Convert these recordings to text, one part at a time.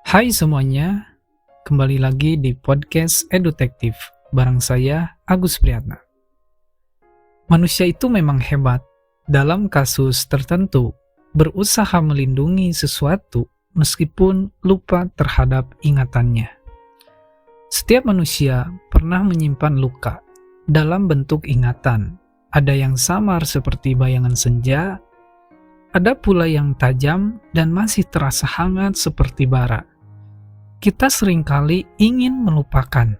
Hai semuanya, kembali lagi di podcast Edutektif bareng saya Agus Priyatna. Manusia itu memang hebat dalam kasus tertentu berusaha melindungi sesuatu meskipun lupa terhadap ingatannya. Setiap manusia pernah menyimpan luka dalam bentuk ingatan. Ada yang samar seperti bayangan senja, ada pula yang tajam dan masih terasa hangat seperti bara. Kita seringkali ingin melupakan,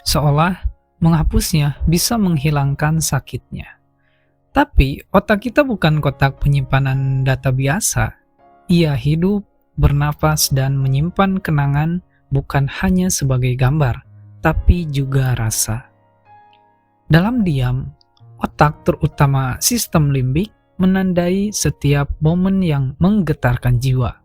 seolah menghapusnya bisa menghilangkan sakitnya. Tapi otak kita bukan kotak penyimpanan data biasa. Ia hidup, bernapas, dan menyimpan kenangan bukan hanya sebagai gambar, tapi juga rasa. Dalam diam, otak terutama sistem limbik menandai setiap momen yang menggetarkan jiwa.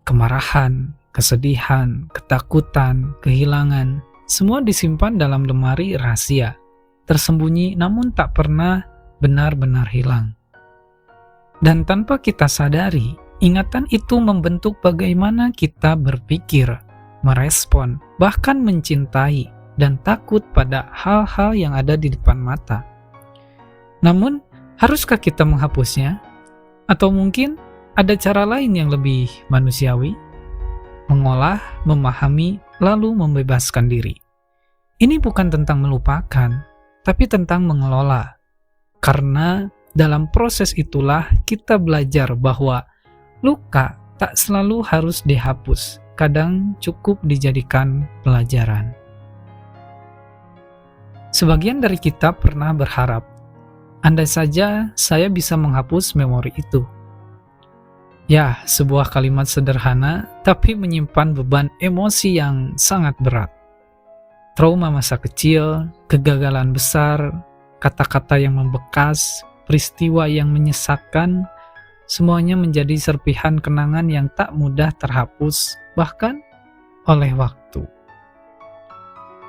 Kemarahan, kesedihan, ketakutan, kehilangan, semua disimpan dalam lemari rahasia, tersembunyi namun tak pernah benar-benar hilang. Dan tanpa kita sadari, ingatan itu membentuk bagaimana kita berpikir, merespon, bahkan mencintai, dan takut pada hal-hal yang ada di depan mata. Namun, haruskah kita menghapusnya? Atau mungkin ada cara lain yang lebih manusiawi? Mengolah, memahami, lalu membebaskan diri. Ini bukan tentang melupakan, tapi tentang mengelola. Karena dalam proses itulah kita belajar bahwa luka tak selalu harus dihapus, kadang cukup dijadikan pelajaran. Sebagian dari kita pernah berharap, andai saja saya bisa menghapus memori itu. Ya, sebuah kalimat sederhana, tapi menyimpan beban emosi yang sangat berat. Trauma masa kecil, kegagalan besar, kata-kata yang membekas, peristiwa yang menyesakkan, semuanya menjadi serpihan kenangan yang tak mudah terhapus, bahkan oleh waktu.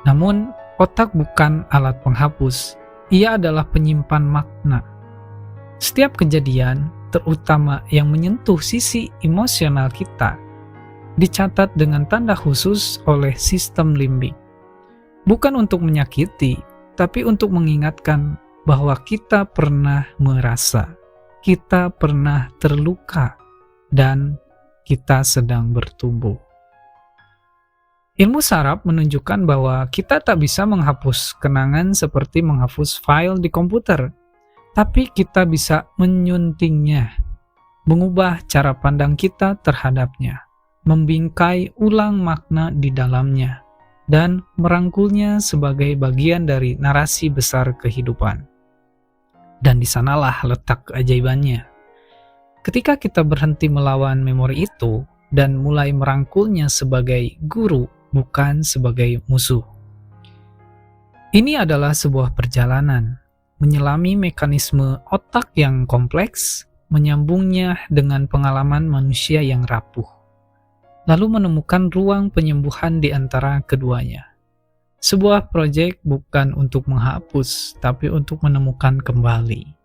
Namun, otak bukan alat penghapus, ia adalah penyimpan makna. Setiap kejadian, terutama yang menyentuh sisi emosional kita, dicatat dengan tanda khusus oleh sistem limbik. Bukan untuk menyakiti, tapi untuk mengingatkan bahwa kita pernah merasa, kita pernah terluka, dan kita sedang bertumbuh. Ilmu saraf menunjukkan bahwa kita tak bisa menghapus kenangan seperti menghapus file di komputer, tapi kita bisa menyuntingnya, mengubah cara pandang kita terhadapnya, membingkai ulang makna di dalamnya, dan merangkulnya sebagai bagian dari narasi besar kehidupan. Dan di sanalah letak keajaibannya. Ketika kita berhenti melawan memori itu dan mulai merangkulnya sebagai guru, bukan sebagai musuh. Ini adalah sebuah perjalanan, menyelami mekanisme otak yang kompleks, menyambungnya dengan pengalaman manusia yang rapuh, lalu menemukan ruang penyembuhan di antara keduanya. Sebuah proyek bukan untuk menghapus, tapi untuk menemukan kembali.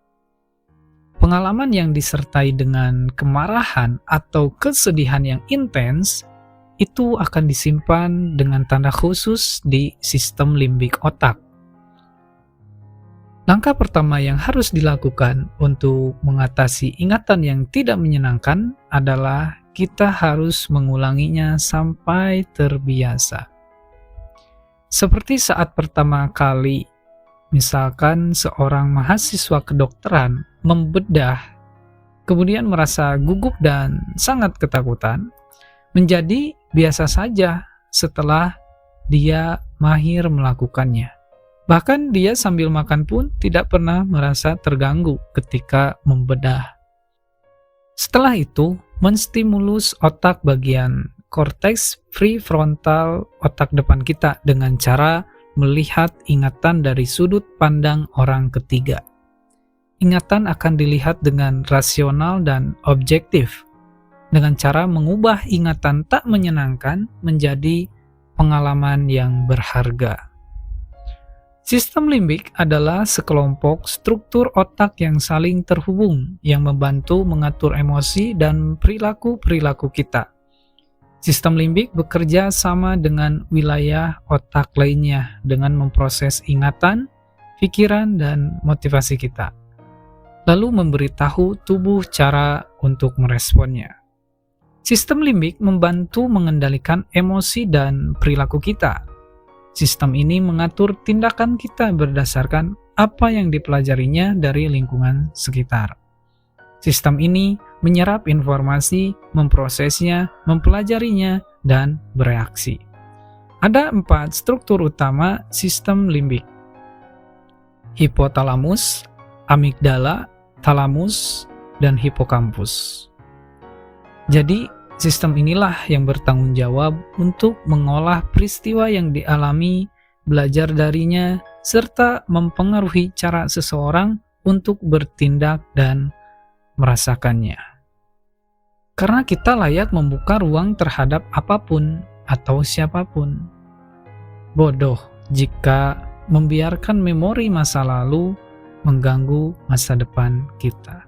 Pengalaman yang disertai dengan kemarahan atau kesedihan yang intens itu akan disimpan dengan tanda khusus di sistem limbik otak. Langkah pertama yang harus dilakukan untuk mengatasi ingatan yang tidak menyenangkan adalah kita harus mengulanginya sampai terbiasa. Seperti saat pertama kali, misalkan seorang mahasiswa kedokteran membedah, kemudian merasa gugup dan sangat ketakutan, menjadi biasa saja setelah dia mahir melakukannya. Bahkan dia sambil makan pun tidak pernah merasa terganggu ketika membedah. Setelah itu, menstimulus otak bagian korteks prefrontal otak depan kita dengan cara melihat ingatan dari sudut pandang orang ketiga. Ingatan akan dilihat dengan rasional dan objektif, dengan cara mengubah ingatan tak menyenangkan menjadi pengalaman yang berharga. Sistem limbik adalah sekelompok struktur otak yang saling terhubung, yang membantu mengatur emosi dan perilaku-perilaku kita. Sistem limbik bekerja sama dengan wilayah otak lainnya dengan memproses ingatan, pikiran, dan motivasi kita, lalu memberitahu tubuh cara untuk meresponnya. Sistem limbik membantu mengendalikan emosi dan perilaku kita. Sistem ini mengatur tindakan kita berdasarkan apa yang dipelajarinya dari lingkungan sekitar. Sistem ini menyerap informasi, memprosesnya, mempelajarinya, dan bereaksi. Ada 4 struktur utama sistem limbik: hipotalamus, amigdala, talamus, dan hipokampus. Jadi, sistem inilah yang bertanggung jawab untuk mengolah peristiwa yang dialami, belajar darinya, serta mempengaruhi cara seseorang untuk bertindak dan merasakannya. Karena kita layak membuka ruang terhadap apapun atau siapapun. Bodoh jika membiarkan memori masa lalu mengganggu masa depan kita.